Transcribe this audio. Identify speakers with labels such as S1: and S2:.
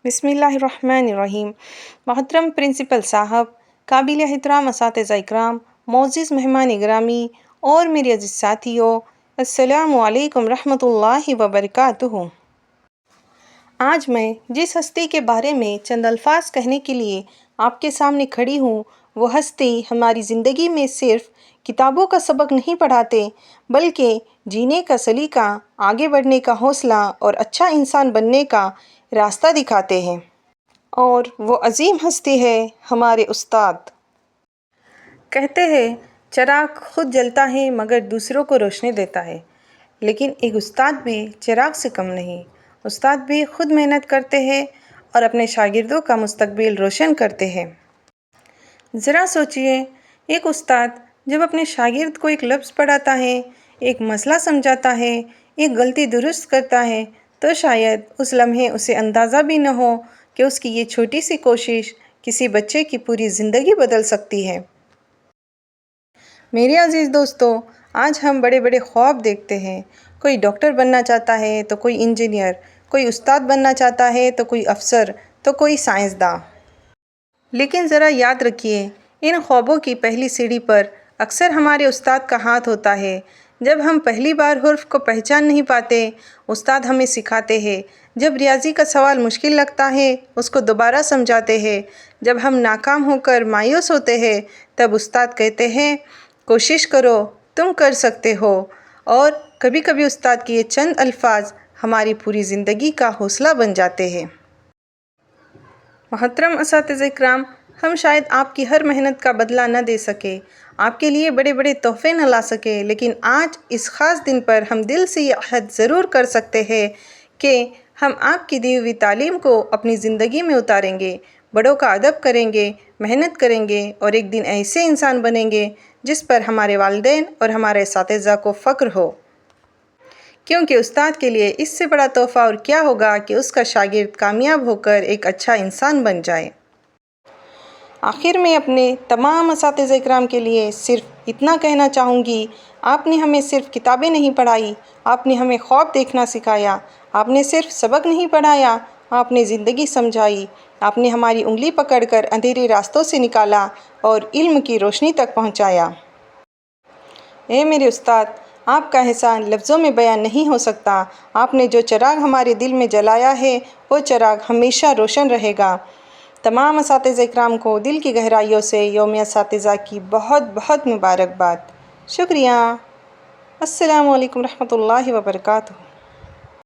S1: बिस्मिल्लाहिर्रहमानिर्रहीम। मोहतरम प्रिंसिपल साहब, काबिल एहतराम असातिज़ा इकराम, मोअज़्ज़िज़ मेहमान गिरामी और मेरे अज़ीज़ साथियों, अस्सलामु अलैकुम रहमतुल्लाहि व बरकातुहू। आज मैं जिस हस्ती के बारे में चंद अल्फाज कहने के लिए आपके सामने खड़ी हूँ, वो हस्ती हमारी ज़िंदगी में सिर्फ़ किताबों का सबक नहीं पढ़ाते, बल्कि जीने का सलीका, आगे बढ़ने का हौसला और अच्छा इंसान बनने का रास्ता दिखाते हैं। और वो अजीम हस्ती है हमारे उस्ताद। कहते हैं चिराग खुद जलता है मगर दूसरों को रोशनी देता है, लेकिन एक उस्ताद भी चिराग से कम नहीं। उस्ताद भी खुद मेहनत करते हैं और अपने शागिर्दों का मुस्तकबिल रोशन करते हैं। ज़रा सोचिए, एक उस्ताद जब अपने शागिर्द को एक लफ्ज़ पढ़ाता है, एक मसला समझाता है, एक गलती दुरुस्त करता है, तो शायद उस लम्हे उसे अंदाज़ा भी न हो कि उसकी ये छोटी सी कोशिश किसी बच्चे की पूरी ज़िंदगी बदल सकती है। मेरे अज़ीज़ दोस्तों, आज हम बड़े बड़े ख्वाब देखते हैं। कोई डॉक्टर बनना चाहता है तो कोई इंजीनियर, कोई उस्ताद बनना चाहता है तो कोई अफसर, तो कोई साइंसदां। लेकिन ज़रा याद रखिए, इन ख्वाबों की पहली सीढ़ी पर अक्सर हमारे उस्ताद का हाथ होता है। जब हम पहली बार हुर्फ को पहचान नहीं पाते, उस्ताद हमें सिखाते हैं। जब रियाजी का सवाल मुश्किल लगता है, उसको दोबारा समझाते हैं। जब हम नाकाम होकर मायूस होते हैं, तब उस्ताद कहते हैं, कोशिश करो, तुम कर सकते हो। और कभी कभी उस्ताद के ये चंद अल्फाज हमारी पूरी ज़िंदगी का हौसला बन जाते हैं। मोहतरम असातिज़ा इकराम, हम शायद आपकी हर मेहनत का बदला न दे सके, आपके लिए बड़े बड़े तोहफ़े न ला सके, लेकिन आज इस ख़ास दिन पर हम दिल से ये अहद ज़रूर कर सकते हैं कि हम आपकी दी हुई तालीम को अपनी ज़िंदगी में उतारेंगे, बड़ों का अदब करेंगे, मेहनत करेंगे और एक दिन ऐसे इंसान बनेंगे जिस पर हमारे वालिदैन और हमारे असातिज़ा को फ़ख्र हो। क्योंकि उस्ताद के लिए इससे बड़ा तोहफ़ा और क्या होगा कि उसका शागिर्द कामयाब होकर एक अच्छा इंसान बन जाए। आखिर में अपने तमाम असातिज़ा इकराम के लिए सिर्फ़ इतना कहना चाहूँगी, आपने हमें सिर्फ़ किताबें नहीं पढ़ाई, आपने हमें ख्वाब देखना सिखाया। आपने सिर्फ़ सबक नहीं पढ़ाया, आपने ज़िंदगी समझाई। आपने हमारी उंगली पकड़कर अंधेरे रास्तों से निकाला और इल्म की रोशनी तक पहुँचाया। ए मेरे उस्ताद, आपका एहसान लफ्ज़ों में बयान नहीं हो सकता। आपने जो चिराग हमारे दिल में जलाया है, वो चिराग हमेशा रोशन रहेगा। तमाम असातिज़ा इकराम को दिल की गहराइयों से यौम असातिज़ा की बहुत बहुत मुबारकबाद। शुक्रिया। अस्सलामु अलैकुम रहमतुल्लाहि व बरकातुहू।